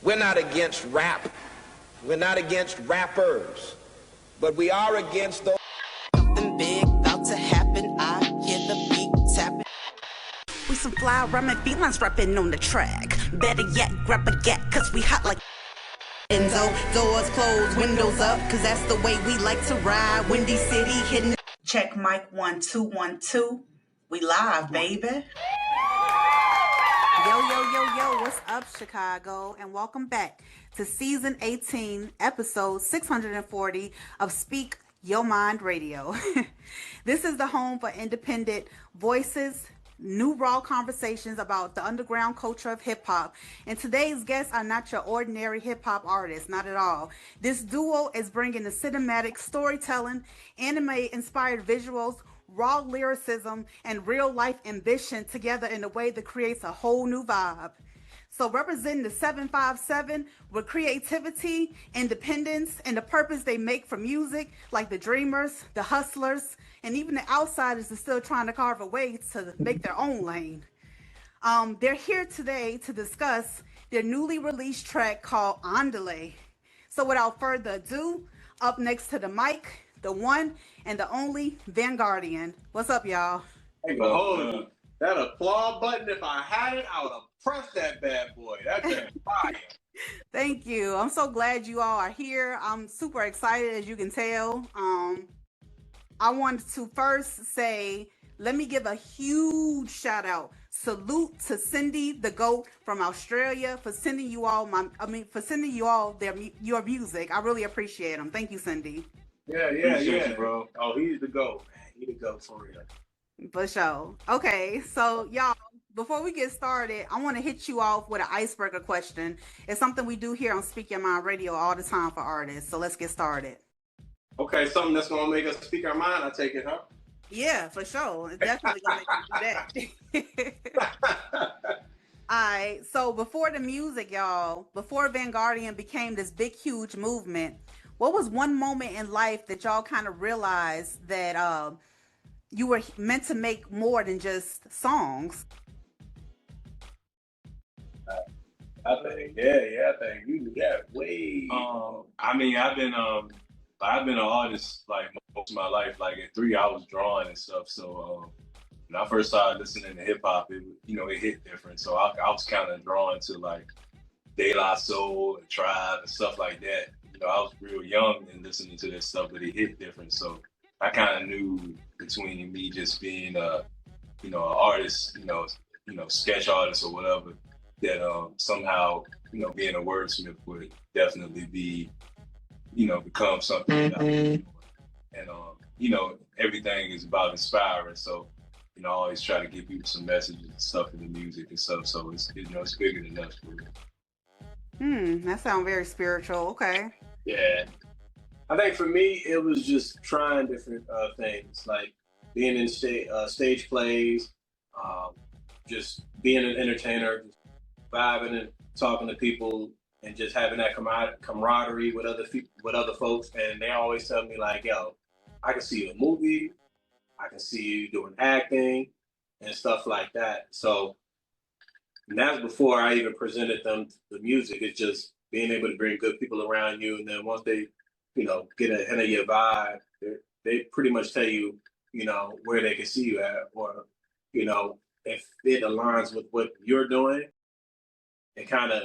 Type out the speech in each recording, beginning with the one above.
We're not against rap. We're not against rappers. But we are against those. Something big about to happen. I hear the beat tapping. We some fly rhyming felines rapping on the track. Better yet, grab a gat, cause we hot like Enzo. Doors closed, windows up, cause that's the way we like to ride. Windy City hitting. Check mic 1 2 1 2. We live, baby. Yo, what's up, Chicago? And welcome back to season 18, episode 640 of Speak Your Mind Radio. This is the home for independent voices, new raw conversations about the underground culture of hip-hop. And today's guests are not your ordinary hip-hop artists, not at all. This duo is bringing the cinematic storytelling, anime-inspired visuals, raw lyricism, and real-life ambition together in a way that creates a whole new vibe. So representing the 757 with creativity, independence, and the purpose they make for music, like the dreamers, the hustlers, and even the outsiders are still trying to carve a way to make their own lane. They're here today to discuss their newly released track called Andale. So without further ado, up next to the mic, the one and the only Vanguardian. What's up, y'all? Hey, but hold on. That applaud button, if I had it, I would have pressed that bad boy. That's fire. Thank you. I'm so glad you all are here. I'm super excited, as you can tell. I wanted to first say, let me give a huge shout out. Salute to Cindy, the GOAT from Australia, for sending you all your music. I really appreciate them. Thank you, Cindy. Yeah, bro. Oh, he's the GOAT, man. He's the GOAT for real. For sure. Okay, so y'all, before we get started, I want to hit you off with an icebreaker question. It's something we do here on Speak Your Mind Radio all the time for artists. So let's get started. Okay, something that's gonna make us speak our mind. I take it, huh? Yeah, for sure. It's definitely gonna make you do that. All right. So before the music, y'all, before Vanguardian became this big, huge movement, what was one moment in life that y'all kind of realized that you were meant to make more than just songs? I think you do that way. I mean, I've been an artist like most of my life. Like at 3, I was drawing and stuff. So when I first started listening to hip hop, it hit different. So I was kind of drawn to like De La Soul and Tribe and stuff like that. I was real young and listening to that stuff, but it hit different. So I kind of knew between me just being an artist, sketch artist or whatever, that somehow, being a wordsmith would definitely be, become something that I enjoy. And everything is about inspiring. So, I always try to give people some messages and stuff in the music and stuff. So it's bigger than us for real. That sounds very spiritual. Okay. Yeah. I think for me, it was just trying different things, like being in stage plays, just being an entertainer, just vibing and talking to people, and just having that camaraderie with other folks. And they always tell me like, "Yo, I can see you in a movie, I can see you doing acting and stuff like that." So, and that's before I even presented them the music. It's just being able to bring good people around you, and then once they get a hint of your vibe, they pretty much tell you, where they can see you at, or, if it aligns with what you're doing, it kind of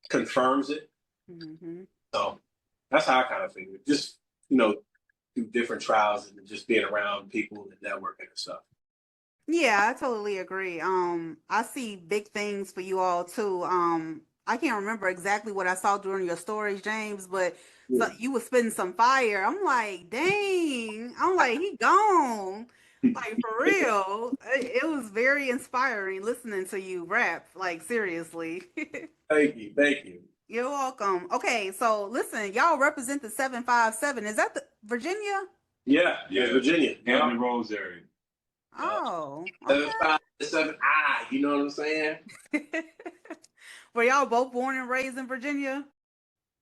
confirms it. Mm-hmm. So that's how I kind of figure it. Just, through different trials and just being around people and networking and stuff. Yeah, I totally agree. I see big things for you all too. I can't remember exactly what I saw during your stories, James, but so you were spitting some fire. I'm like, dang. I'm like, he gone. Like, for real. It was very inspiring listening to you rap. Like, seriously. Thank you. You're welcome. Okay, so listen, y'all represent the 757. Is that the Virginia? Yeah, Virginia. Hampton Roads area. Oh. 757I, you know what I'm saying? Were y'all both born and raised in Virginia?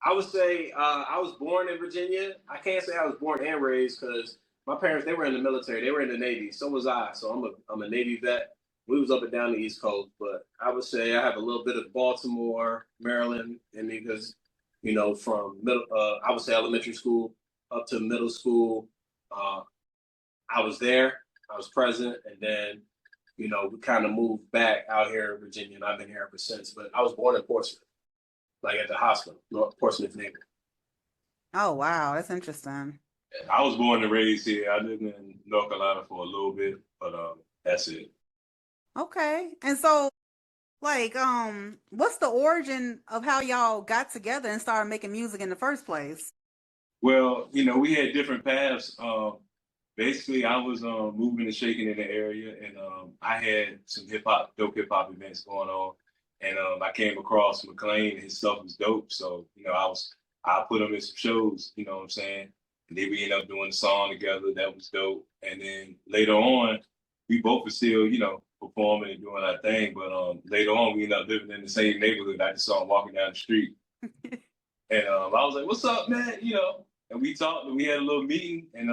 I would say I was born in Virginia. I can't say I was born and raised because my parents, they were in the military. They were in the Navy. So was I. So I'm a Navy vet. We was up and down the East Coast. But I would say I have a little bit of Baltimore, Maryland, me because, you know, from middle, I would say elementary school up to middle school, I was there, I was present, and then, you know, we kind of moved back out here in Virginia, and I've been here ever since. But I was born in Portsmouth, like at the hospital, North Portsmouth neighborhood. Oh, wow. That's interesting. I was born and raised here. I lived in North Carolina for a little bit, but that's it. Okay. And so, like, what's the origin of how y'all got together and started making music in the first place? Well, you know, we had different paths. Basically, I was moving and shaking in the area, and I had some dope hip hop events going on, and I came across McLean, and his stuff was dope. So, you know, I put him in some shows. You know what I'm saying? And then we ended up doing a song together. That was dope. And then later on, we both were still, you know, performing and doing our thing. But later on, we ended up living in the same neighborhood. I just saw him walking down the street, and I was like, "What's up, man?" You know. And we talked, and we had a little meeting, and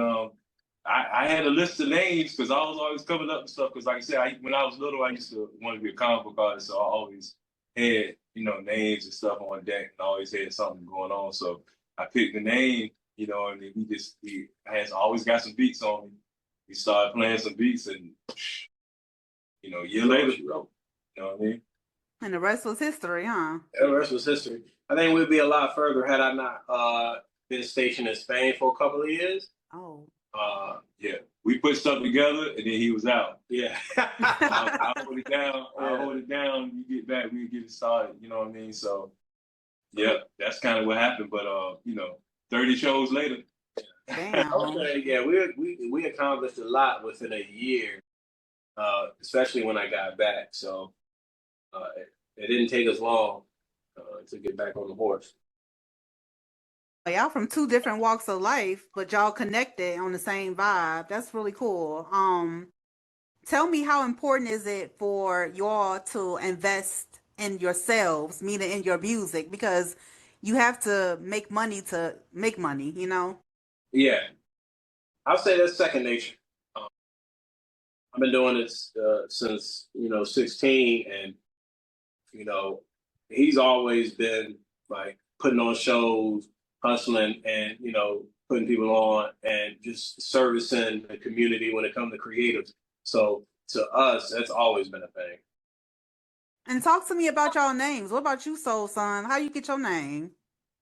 I had a list of names because I was always coming up with stuff. Because, like I said, when I was little, I used to want to be a comic book artist, so I always had, you know, names and stuff on deck, and I always had something going on. So I picked the name, you know, and then I had always got some beats on me. We started playing some beats, and you know, a year later, she wrote. You know what I mean? And the rest was history, huh? Yeah, the rest was history. I think we'd be a lot further had I not been stationed in Spain for a couple of years. Oh. Yeah, we put stuff together, and then he was out. Yeah. I hold it down. I hold it down. You get back, we get it started. You know what I mean? So, yeah, that's kind of what happened. But you know, 30 shows later. Damn. Okay, yeah, we accomplished a lot within a year, especially when I got back. So it didn't take us long to get back on the horse. Y'all from two different walks of life, but y'all connected on the same vibe. That's really cool. Tell me, how important is it for y'all to invest in yourselves, meaning in your music, because you have to make money, you know? Yeah, I'll say that's second nature. I've been doing this since, you know, 16, and, you know, he's always been like putting on shows, hustling, and, you know, putting people on and just servicing the community when it comes to creatives. So to us, that's always been a thing. And talk to me about y'all names. What about you, Soul Son? How you get your name?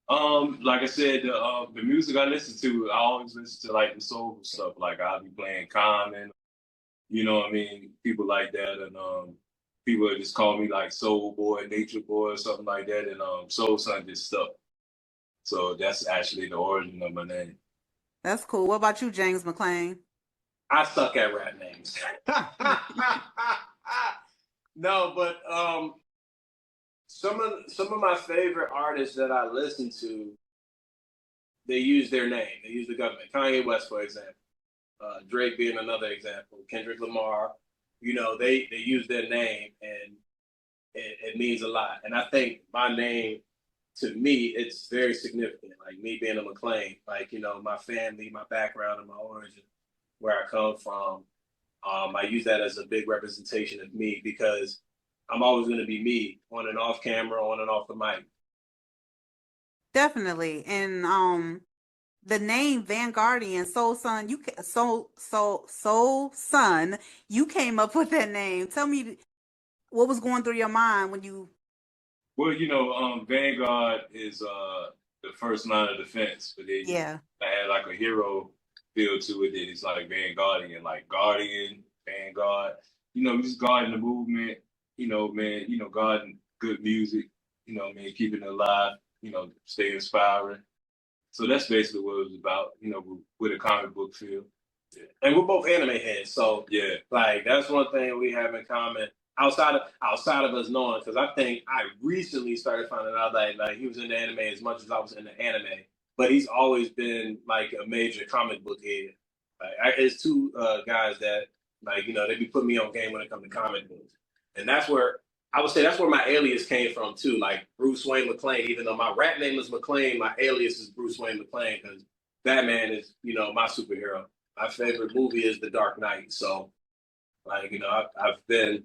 Like I said, the music I listen to, I always listen to like the soulful stuff. Like I'll be playing Common, you know what I mean, people like that, and people just call me like Soul Boy, Nature Boy, or something like that, and Soul Son just stuck. So that's actually the origin of my name. That's cool. What about you, James McLean? I suck at rap names. No, but some of my favorite artists that I listen to, they use their name. They use the government. Kanye West, for example. Drake being another example. Kendrick Lamar. You know, they use their name, and it means a lot. And I think my name, to me, it's very significant. Like me being a McLean, like, you know, my family, my background, and my origin, where I come from. I use that as a big representation of me because I'm always going to be me on and off camera, on and off the mic. Definitely. And the name Vanguardian, Soul Son, Soul Son, you came up with that name. Tell me what was going through your mind when you... Well, you know, Vanguard is the first line of defense, but then Yeah. I had like a hero feel to it. That it's like Vanguardian, like Guardian, Vanguard. You know, just guarding the movement. You know, man. You know, guarding good music. You know, man, keeping it alive. You know, stay inspiring. So that's basically what it was about. You know, with a comic book feel. Yeah. And we're both anime heads, so yeah, like that's one thing we have in common. Outside of us knowing, because I think I recently started finding out that like he was in the anime as much as I was in the anime, but he's always been like a major comic book head. Like it's two guys that, like, you know, they be putting me on game when it comes to comic books, and that's where I would say that's where my alias came from too. Like Bruce Wayne McLean, even though my rap name is McLean, my alias is Bruce Wayne McLean because Batman is, you know, my superhero. My favorite movie is The Dark Knight, so like, you know, I've been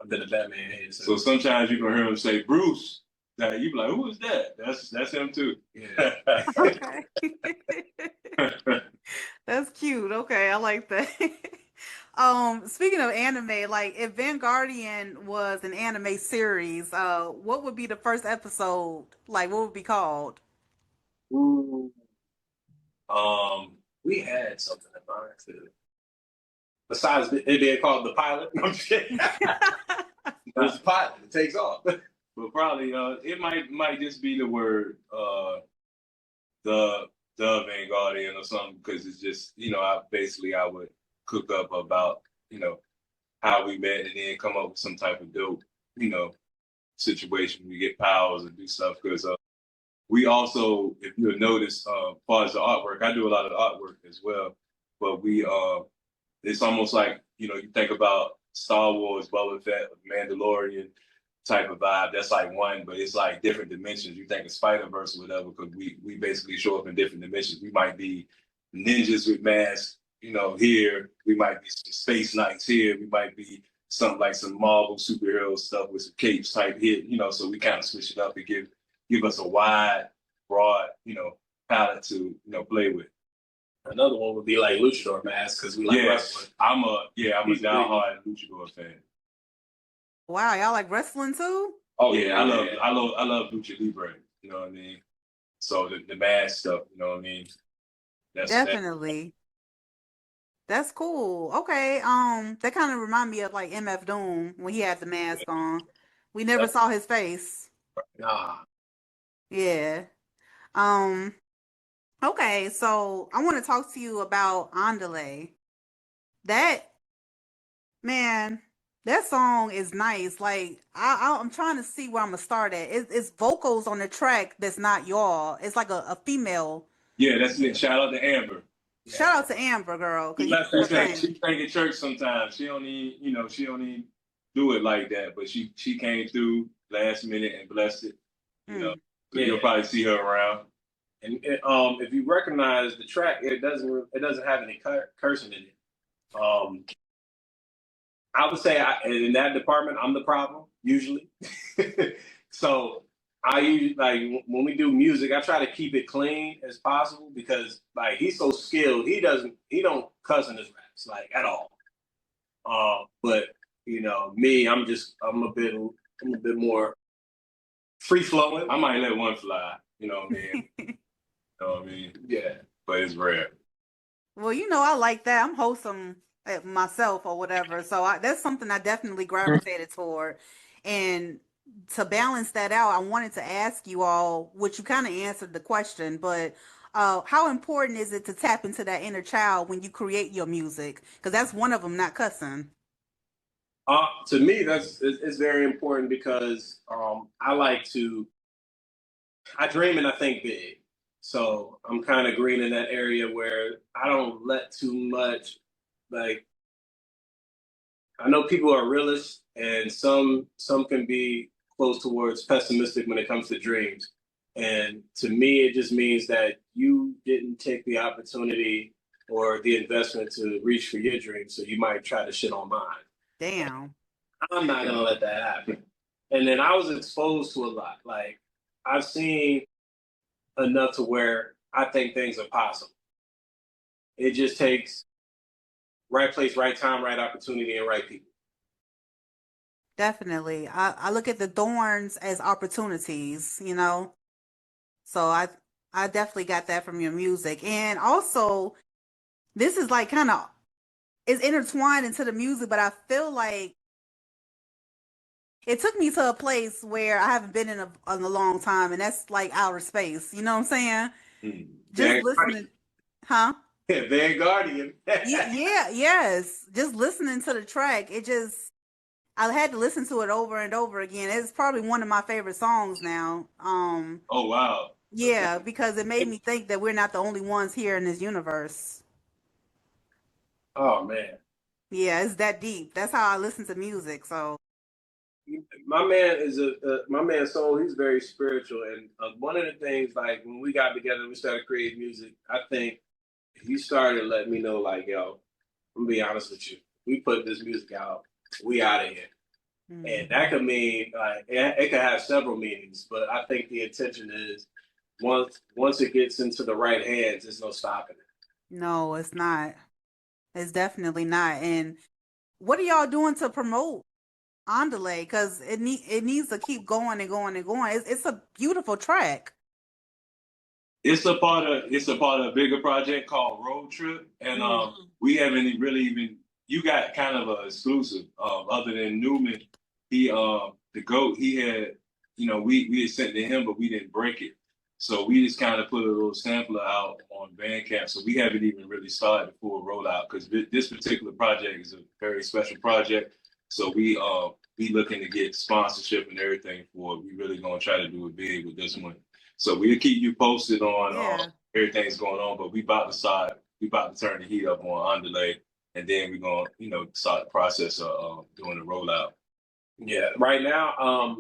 a Batman head. So sometimes you can hear him say Bruce, Now you be like, who is that? That's him too. Yeah. Okay. That's cute. Okay, I like that. Speaking of anime, like if Vanguardian was an anime series, what would be the first episode? Like what would it be called? Ooh. We had something in mind too. Besides it being called the pilot. No, I'm just kidding. It's the pilot. It takes off. But probably it might just be the word the Vanguardian or something, because it's just, I would cook up about, how we met and then come up with some type of dope, situation. We get powers and do stuff, because we also, if you'll notice, as far as the artwork, I do a lot of the artwork as well, but it's almost like, you think about Star Wars, Boba Fett, Mandalorian type of vibe. That's like one, but it's like different dimensions. You think of Spider-Verse or whatever, because we basically show up in different dimensions. We might be ninjas with masks, here. We might be some space knights here. We might be something like some Marvel superhero stuff with some capes type here, so we kind of switch it up and give us a wide, broad, palette to, play with. Another one would be like luchador masks, because we like wrestling. I'm a diehard luchador fan. Wow, y'all like wrestling too? Oh yeah, I love lucha libre. You know what I mean? So the mask stuff, you know what I mean? Definitely. That's cool. Okay. That kind of remind me of like MF Doom when he had the mask on. We never saw his face. Nah. Yeah. Um. Okay, so I want to talk to you about Andale. That man, that song is nice. Like I'm trying to see where I'm gonna start at. It's vocals on the track that's not y'all. It's like a female. Yeah, that's it. Shout out to Amber. Shout out to Amber, girl. She sang at church sometimes. She don't even do it like that, but she came through last minute and blessed it. So you'll probably see her around. And if you recognize the track, it doesn't have any cursing in it. I would say in that department, I'm the problem usually. So I usually, like, when we do music, I try to keep it clean as possible, because like he's so skilled, he don't cuss in his raps like at all. But me, I'm a bit more free flowing. I might let one fly. You know what I mean? You know what I mean? Yeah. But it's rare. Well, I like that. I'm wholesome myself or whatever. So that's something I definitely gravitated toward. And to balance that out, I wanted to ask you all, which you kind of answered the question, but how important is it to tap into that inner child when you create your music? Because that's one of them, not cussing. To me, it's very important, because I dream and I think big. So I'm kind of green in that area where I don't let too much, like, I know people are realists, and some can be close towards pessimistic when it comes to dreams. And to me, it just means that you didn't take the opportunity or the investment to reach for your dreams, so you might try to shit on mine. Damn. I'm not gonna let that happen. And then I was exposed to a lot. Like, I've seen enough to where I think things are possible. It just takes right place, right time, right opportunity, and right people. Definitely. I look at the thorns as opportunities, So I definitely got that from your music. And also, this is like kind of is intertwined into the music, but I feel like it took me to a place where I haven't been in a long time, and that's like outer space. You know what I'm saying? Just listening, huh? Yeah, Vanguardian. Yes. Just listening to the track, I had to listen to it over and over again. It's probably one of my favorite songs now. Oh wow. Yeah, because it made me think that we're not the only ones here in this universe. Oh man. Yeah, it's that deep. That's how I listen to music. So my man is my man Soul. He's very spiritual, and one of the things, like, when we got together, we started creating music. I think he started letting me know, like, yo, I'm gonna be honest with you. We put this music out. We out of here. And that could mean it could have several meanings, but I think the intention is once it gets into the right hands, there's no stopping it. No, it's not. It's definitely not. And what are y'all doing to promote Andale? Because it needs to keep going and going and going. It's a beautiful track. It's a part of a bigger project called Road Trip, and we haven't really even. You got kind of an exclusive. Other than Newman, he the GOAT. He had we had sent to him, but we didn't break it. So we just kind of put a little sampler out on Bandcamp. So we haven't even really started the full rollout because this particular project is a very special project. So we looking to get sponsorship and everything for it. We really gonna try to do it big with this one. So we'll keep you posted on everything's going on. But we about to turn the heat up on Andale, and then we're gonna start the process of doing the rollout. Yeah, right now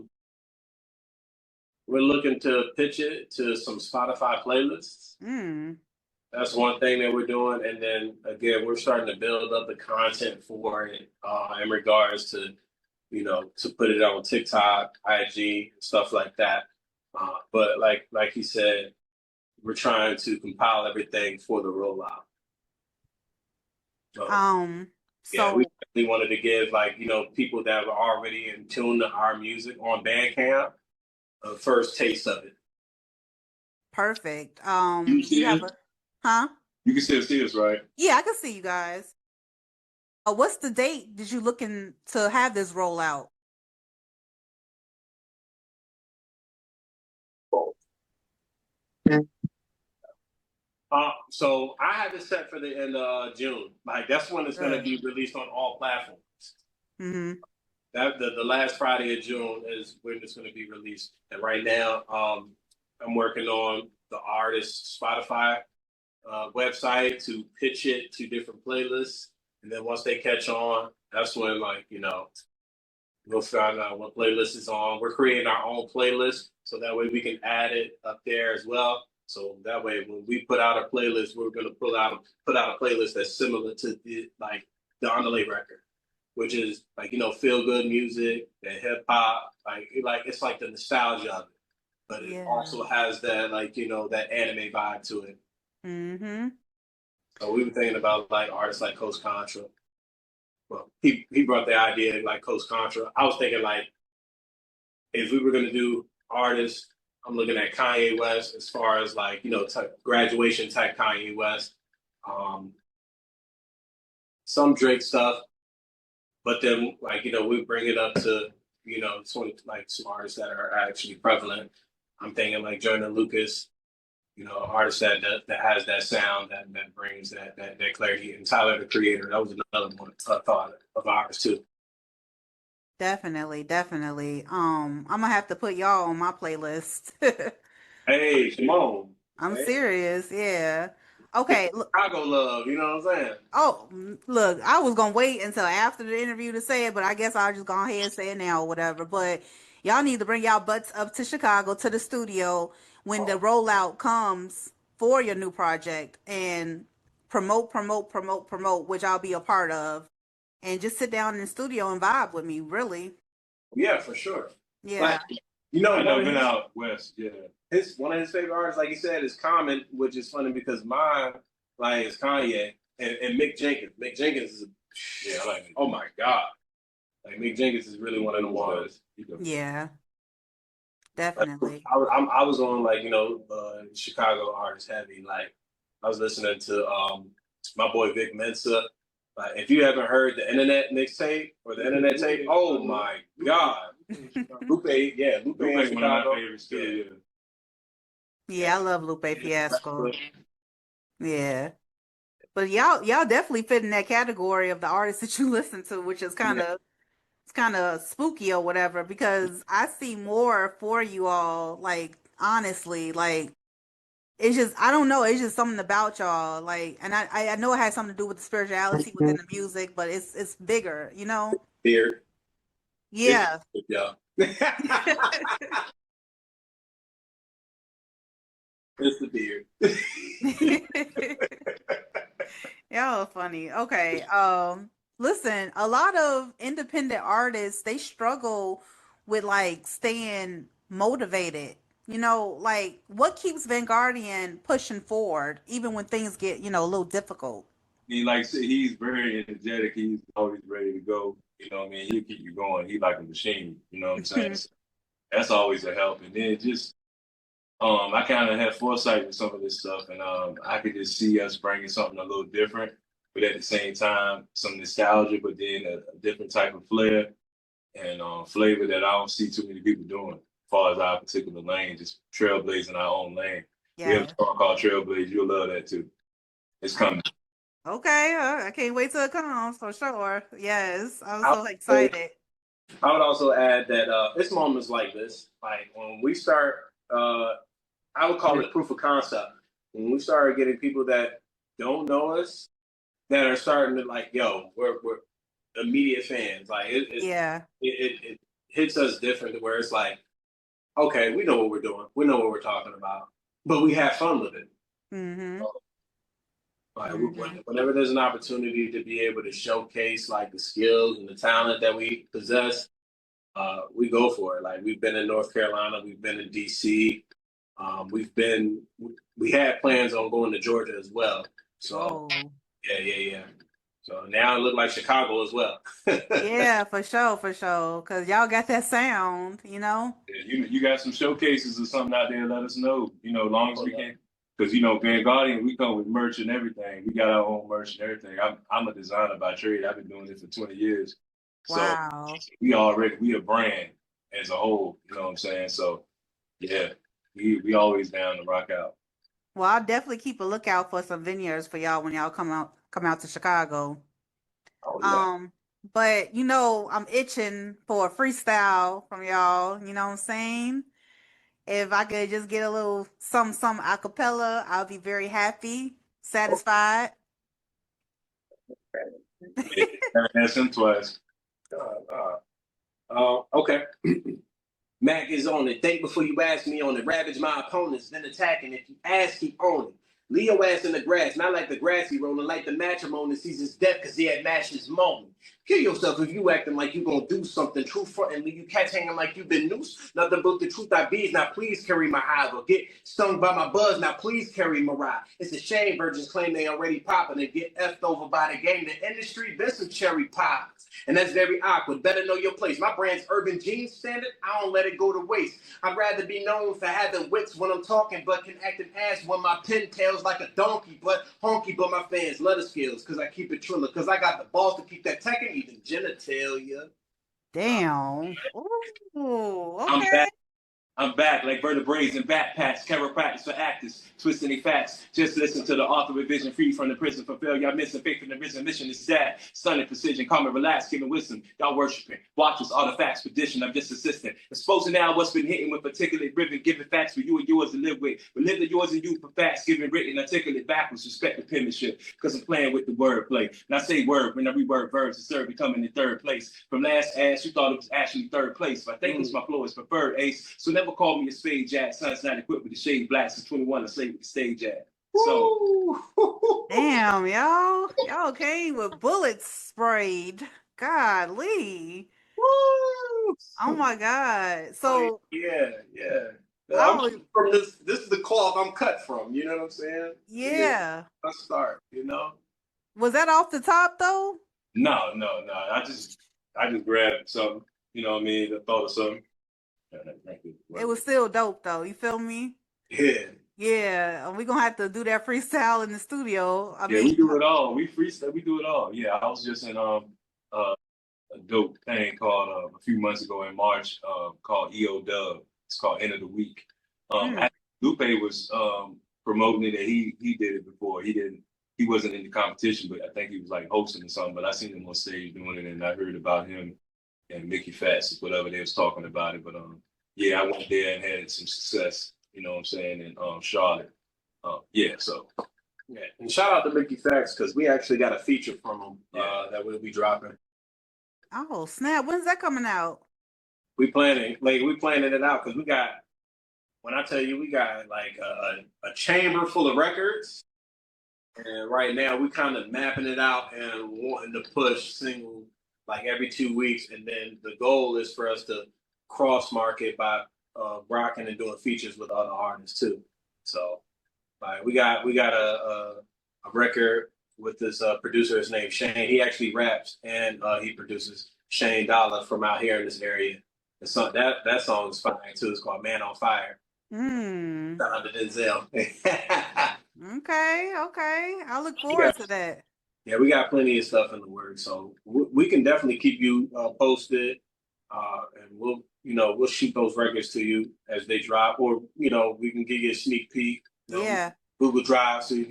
we're looking to pitch it to some Spotify playlists. That's one thing that we're doing. And then again, we're starting to build up the content for it in regards to, to put it on TikTok, IG, stuff like that. But like he said, we're trying to compile everything for the rollout. Yeah, we really wanted to give people that were already in tune to our music on Bandcamp a first taste of it. Perfect. You have huh? You can still see us, right? Yeah, I can see you guys. What's the date did you looking to have this rollout? So I have it set for the end of June. Like that's when it's going to be released on all platforms. That the last Friday of June is when it's going to be released. And right now, I'm working on the artist's Spotify website to pitch it to different playlists. And then once they catch on, that's when we'll find out what playlist is on. We're creating our own playlist so that way we can add it up there as well. So that way, when we put out a playlist, we're going to put out a playlist that's similar to the Andale record, which is feel good music, and hip hop, it's like the nostalgia of it, but it also has that that anime vibe to it. So we were thinking about artists like Coast Contra. Well, he brought the idea like Coast Contra. I was thinking if we were going to do artists. I'm looking at Kanye West as far as graduation type Kanye West, some Drake stuff, but then we bring it up to some artists that are actually prevalent. I'm thinking Jordan Lucas, artist that has that sound that brings that clarity, and Tyler the Creator. That was another one thought of ours too. Definitely. I'm gonna have to put y'all on my playlist. Hey, come on. I'm serious, yeah. Okay, look. Chicago love, you know what I'm saying? Oh, look, I was gonna wait until after the interview to say it, but I guess I'll just go ahead and say it now or whatever. But y'all need to bring y'all butts up to Chicago to the studio when the rollout comes for your new project and promote, which I'll be a part of. And just sit down in the studio and vibe with me, really. Yeah, for sure. Yeah. I know been out west, yeah. One of his favorite artists, like he said, is Common, which is funny because mine, is Kanye and Mick Jenkins. Mick Jenkins is oh my God. Mick Jenkins is really one of the ones. Yeah. Definitely. I was on Chicago artists heavy. I was listening to my boy Vic Mensa. If you haven't heard the Internet mixtape or the Internet tape, oh my God. Lupe is one of my favorites too. Yeah, I love Lupe Fiasco. Yeah. But y'all definitely fit in that category of the artists that you listen to, which is it's kind of spooky or whatever, because I see more for you all, honestly, it's just, I don't know, it's just something about y'all, and I know it has something to do with the spirituality within the music, but it's bigger, Beard. Yeah. Yeah. It's the beard. Y'all are funny. Okay. Listen, a lot of independent artists, they struggle with like staying motivated. You know, like what keeps Vanguardian pushing forward even when things get, a little difficult? He like I said, he's very energetic. He's always ready to go. You know what I mean? He'll keep you going. He like a machine. You know what I'm saying? So that's always a help. And then just I kind of had foresight with some of this stuff, and I could just see us bringing something a little different, but at the same time, some nostalgia, but then a different type of flair and flavor that I don't see too many people doing as far as our particular lane, just trailblazing our own lane. We have Yeah. a song called Trailblaze. You'll love that too. It's coming. Okay, I can't wait till it comes for sure. Yes, I'm I so excited. would also add that it's moments like this, like when we start, I would call it proof of concept. When we started getting people that don't know us, that are starting to like, yo, we're immediate fans. Like Yeah. it hits us different where it's like, okay, we know what we're doing, we know what we're talking about, but we have fun with it. Mm-hmm. Like Mm-hmm. whenever there's an opportunity to be able to showcase like the skills and the talent that we possess, we go for it. Like we've been in North Carolina, we've been in DC, we had plans on going to Georgia as well. So Whoa. yeah. So now it looked like Chicago as well. Yeah, for sure, for sure. Cause y'all got that sound, you know? Yeah, you got some showcases or something out there, let us know. As long as Oh, we yeah. can. Because, Vanguardian, we come with merch and everything. We got our own merch and everything. I'm a designer by trade. I've been doing this for 20 years. So Wow. we a brand as a whole, you know what I'm saying? So, yeah, we always down to rock out. Well, I'll definitely keep a lookout for some vineyards for y'all when y'all come out to Chicago. Oh yeah. Um, but I'm itching for a freestyle from y'all, you know what I'm saying? If I could just get a little some acapella, I'll be very happy, satisfied. That's him twice. Okay. Mac is on it. Think before you ask me on it. Ravage my opponents, then attacking. If you ask, keep on it. Leo ass in the grass, not like the grassy rolling, like the matrimony sees his death because he had matched his moment. Kill yourself if you acting like you gonna do something. True front and leave you cats hanging like you been noose. Nothing but the truth I be is now please carry my hive or get stung by my buzz. Now please carry my ride. It's a shame virgins claim they already popping and get effed over by the game. The industry been some cherry poppers. And that's very awkward. Better know your place. My brand's urban jeans standard. I don't let it go to waste. I'd rather be known for having wits when I'm talking, but can act an ass when my pen tails like a donkey, but honky, but my fans love the skills, cause I keep it triller, cause I got the balls to keep that tech and even genitalia. Damn. Ooh, I'm okay. back. I'm back like vertebrae and backpacks, chiropractic for actors, twisting their facts. Just listen to the author of Vision, free from the prison for failure. Y'all missing faith in the risen mission is sad. Stunning precision, calm and relax, giving wisdom. Y'all worshiping. Watchers, artifacts, tradition. I'm just assistant. Exposing now what's been hitting with particulate ribbon, giving facts for you and yours to live with. But live the yours and you for facts, giving written, articulate backwards, respect the penmanship. Because I'm playing with the wordplay. And I say word when I reword verbs instead of becoming in third place. From last ass, you thought it was actually third place. But I think it's my flow is preferred, ace. So never call me a spade jack. Son's not equipped with the shade black since 21 to say with the stage at. So Damn, y'all came with bullets sprayed. Golly. Oh my God. Oh So yeah. I I'm was, from this. This is the cloth I'm cut from. You know what I'm saying? Yeah. yeah. I start. You know. Was that off the top though? no. I just grabbed something. You know what I mean? The thought of something. It was still dope though. You feel me? Yeah. Yeah, we're gonna have to do that freestyle in the studio. I Yeah, mean, we do it all. We freestyle. We do it all. Yeah, I was just in a dope thing called a few months ago in March called EO Dub. It's called End of the Week. mm, Lupe was promoting it, and he did it before. He wasn't in the competition, but I think he was like hosting or something. But I seen him on stage doing it, and I heard about him and Mickey Fats, whatever they was talking about it. But yeah, I went there and had some success. You know what I'm saying? In Charlotte. Yeah, so Yeah. And shout out to Mickey Facts because we actually got a feature from him that we'll be dropping. oh snap! When's that coming out? We planning it out because we got. When I tell you we got like a chamber full of records, And right now we kind of mapping it out and wanting to push single like every 2 weeks. And then the goal is for us to cross market by rocking and doing features with other artists too. So like we got a record with this producer. His name's Shane. He actually raps and he produces. Shane Dollar from out here in this area. And so that song is fire too. It's called Man on Fire. Mm. Shout out to Denzel. Okay, okay. I look forward Yeah. to that. Yeah, we got plenty of stuff in the works, so we can definitely keep you posted, and we'll shoot those records to you as they drop, or we can give you a sneak peek, Yeah. Google Drive, so you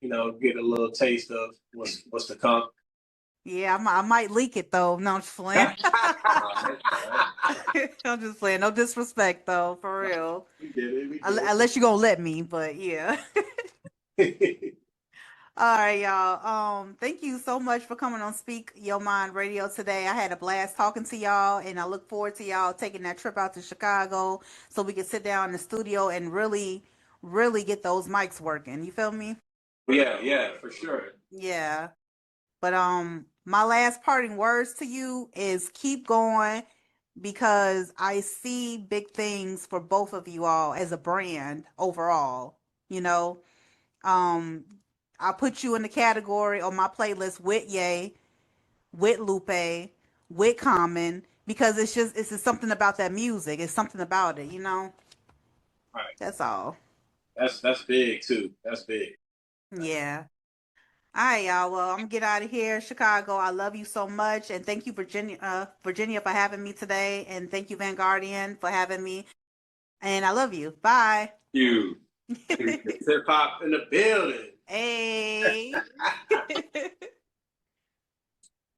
can get a little taste of what's to come. Yeah, I might leak it though. No, I'm just playing. I'm just playing. No disrespect though, for real. We did it. We did Unless you're gonna let me, but yeah. it. All right, y'all. Thank you so much for coming on Speak Your Mind Radio today. I had a blast talking to y'all, and I look forward to y'all taking that trip out to Chicago so we can sit down in the studio and really, really get those mics working. You feel me? Yeah, for sure. Yeah. But my last parting words to you is keep going because I see big things for both of you all as a brand overall. You know, I'll put you in the category on my playlist with Ye, with Lupe, with Common, because it's just something about that music. It's something about it, you know? All right. That's all. That's big too. That's big. Yeah. All right, y'all. Well, I'm gonna get out of here. Chicago, I love you so much. And thank you, Virginia, for having me today. And thank you, Vanguardian, for having me. And I love you. Bye. You. Hip hop in the building. Hey.